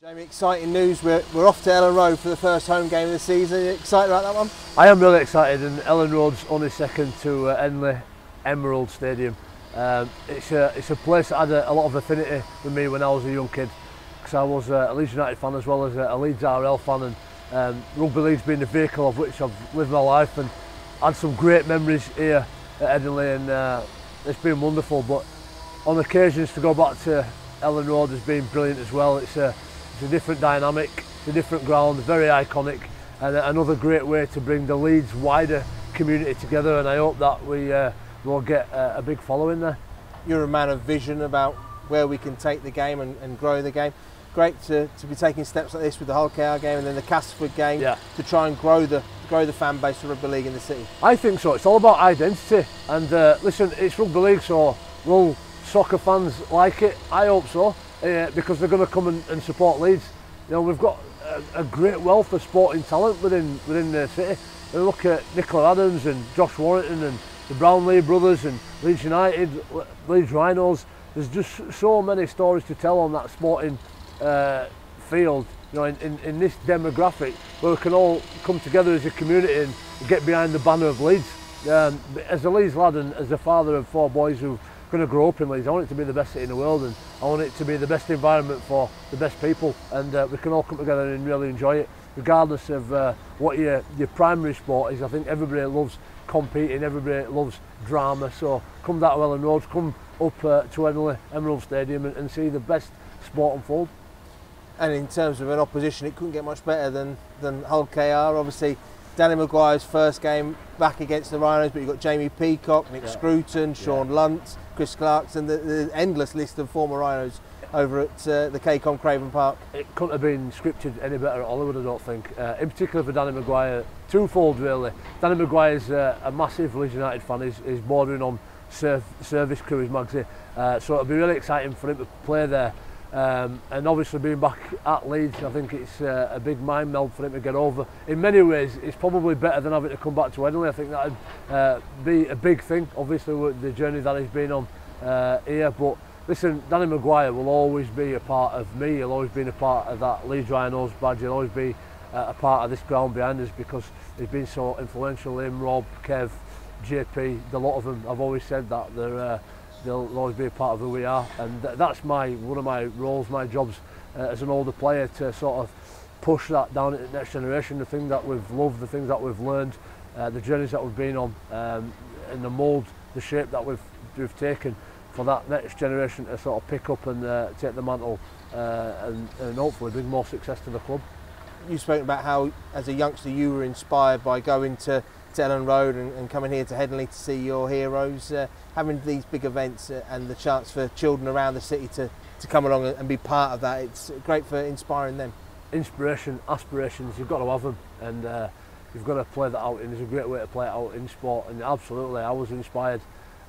Jamie, exciting news. We're off to Elland Road for the first home game of the season. Are you excited about that one? I am really excited, and Elland Road's only second to Henley Emerald Stadium. It's a place that had a lot of affinity with me when I was a young kid, because I was a Leeds United fan as well as a Leeds RL fan, and rugby league's been the vehicle of which I've lived my life and had some great memories here at Henley, and it's been wonderful. But on occasions to go back to Elland Road has been brilliant as well. It's a different dynamic, it's a different ground, very iconic, and another great way to bring the Leeds wider community together, and I hope that we will get a big following there. You're a man of vision about where we can take the game and grow the game. Great to be taking steps like this with the Hull KR game and then the Castleford game, to try and grow the fan base of rugby league in the city. I think so. It's all about identity, and listen, it's rugby league, so will soccer fans like it? I hope so. Because they're going to come and support Leeds. You know, we've got a great wealth of sporting talent within the city. You look at Nicola Adams and Josh Warrington and the Brownlee brothers and Leeds United, Leeds Rhinos. There's just so many stories to tell on that sporting field. You know, in this demographic where we can all come together as a community and get behind the banner of Leeds. As a Leeds lad and as a father of 4 boys who going to grow up in Leeds, I want it to be the best city in the world, and I want it to be the best environment for the best people, and we can all come together and really enjoy it, regardless of what your primary sport is. I think everybody loves competing, everybody loves drama, so come down to Elland Road, come up to Henley Emerald Stadium and see the best sport unfold. And in terms of an opposition, it couldn't get much better than Hull KR. Obviously, Danny Maguire's first game back against the Rhinos, but you've got Jamie Peacock, Nick Scruton, Sean Lunt, Chris Clarkson, the endless list of former Rhinos over at the KCOM Craven Park. It couldn't have been scripted any better at Hollywood, I don't think. In particular for Danny Maguire, twofold really. Danny Maguire's a massive Leeds United fan. He's bordering on service crew, his Magsy. So it'll be really exciting for him to play there. And obviously being back at Leeds, I think it's a big mind meld for him to get over. In many ways, it's probably better than having to come back to Henley. I think that'd be a big thing, obviously, with the journey that he's been on here. But listen, Danny Maguire will always be a part of me. He'll always be a part of that Leeds Rhinos badge. He'll always be a part of this ground behind us because he's been so influential. Him, Rob, Kev, JP, the lot of them. I've always said that they'll always be a part of who we are, and that's one of my roles, my jobs as an older player, to sort of push that down into the next generation, the thing that we've loved, the things that we've learned, the journeys that we've been on, and the mould, the shape that we've taken for that next generation to sort of pick up and take the mantle and hopefully bring more success to the club. You spoke about how as a youngster you were inspired by going to Elland Road and coming here to Henley to see your heroes, having these big events and the chance for children around the city to come along and be part of that. It's great for inspiring them. Inspiration, aspirations, you've got to have them, and you've got to play that out, and there's a great way to play it out in sport. And absolutely, I was inspired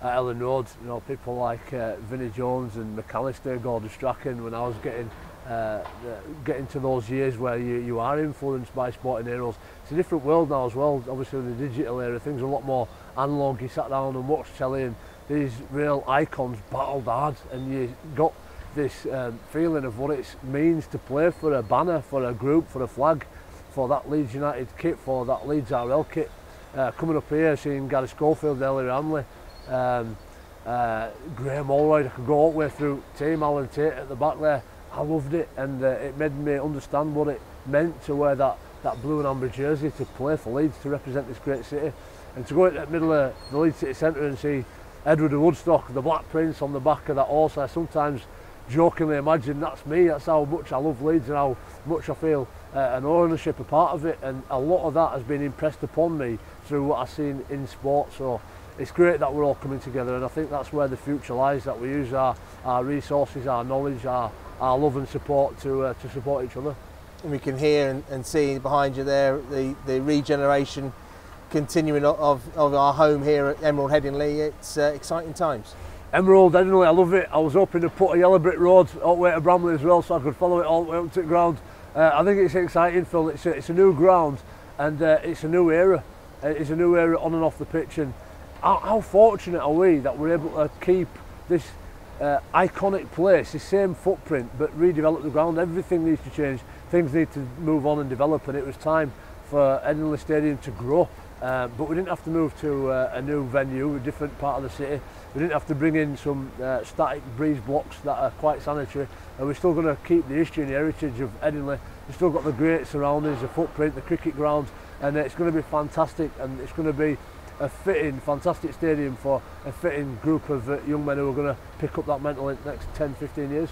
at Elland Road. You know, people like Vinnie Jones and McAllister, Gordon Strachan, when I was getting to those years where you are influenced by sporting heroes. It's a different world now as well. Obviously, in the digital era, things are a lot more analog. You sat down and watched telly, and these real icons battled hard, and you got this feeling of what it means to play for a banner, for a group, for a flag, for that Leeds United kit, for that Leeds RL kit. Coming up here, seeing Gary Schofield, Ellie Ramley, Graham Allroyd, I could go all the way through team, Alan Tate at the back there. I loved it, and it made me understand what it meant to wear that blue and amber jersey, to play for Leeds, to represent this great city, and to go into the middle of the Leeds City Centre and see Edward of Woodstock, the Black Prince, on the back of that horse. I sometimes jokingly imagine that's me. That's how much I love Leeds and how much I feel an ownership, a part of it, and a lot of that has been impressed upon me through what I've seen in sport. So it's great that we're all coming together, and I think that's where the future lies, that we use our resources, our knowledge, our love and support to support each other. And we can hear and see behind you there the regeneration continuing of our home here at Emerald Headingley. It's exciting times. Emerald Headingley, I love it. I was hoping to put a yellow brick road all the way to Bramley as well, so I could follow it all the way up to the ground. I think it's exciting, Phil. It's a new ground, and it's a new era. It's a new era on and off the pitch, and how fortunate are we that we're able to keep this iconic place, the same footprint, but redevelop the ground. Everything needs to change, things need to move on and develop, and it was time for Headingley Stadium to grow. But we didn't have to move to a new venue, a different part of the city. We didn't have to bring in some static breeze blocks that are quite sanitary, and we're still going to keep the history and the heritage of Headingley. We've still got the great surroundings, the footprint, the cricket ground, and it's going to be fantastic, and it's going to be a fitting, fantastic stadium for a fitting group of young men who are going to pick up that mantle in the next 10-15 years.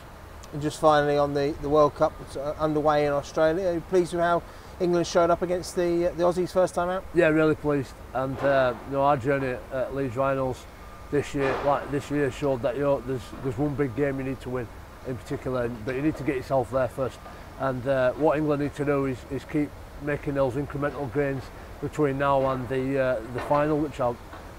And just finally on the World Cup that's underway in Australia, are you pleased with how England showed up against the Aussies first time out? Yeah, really pleased. And our journey at Leeds Rhinos this year showed that there's one big game you need to win in particular, but you need to get yourself there first. And what England need to do is keep making those incremental gains between now and the final, which I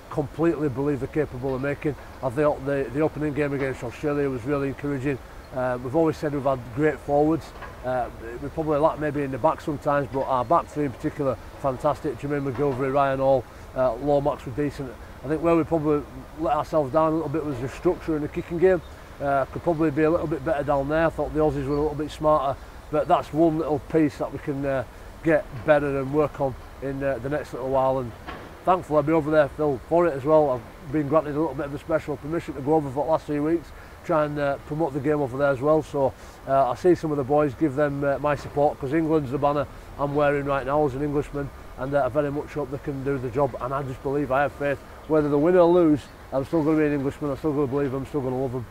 completely believe they're capable of making. I thought the opening game against Australia was really encouraging. We've always said we've had great forwards. We probably lack maybe in the back sometimes, but our back three in particular, fantastic. Jermaine McGilvery, Ryan Hall, Lomax were decent. I think where we probably let ourselves down a little bit was the structure in the kicking game. Could probably be a little bit better down there. I thought the Aussies were a little bit smarter, but that's one little piece that we can get better and work on in the next little while. And thankfully I'll be over there, Phil, for it as well. I've been granted a little bit of a special permission to go over for the last 3 weeks, try and promote the game over there as well. So I see some of the boys, give them my support, because England's the banner I'm wearing right now as an Englishman, and I very much hope they can do the job. And I just believe, I have faith, whether they win or lose, I'm still going to be an Englishman, I'm still going to believe them, I'm still going to love them.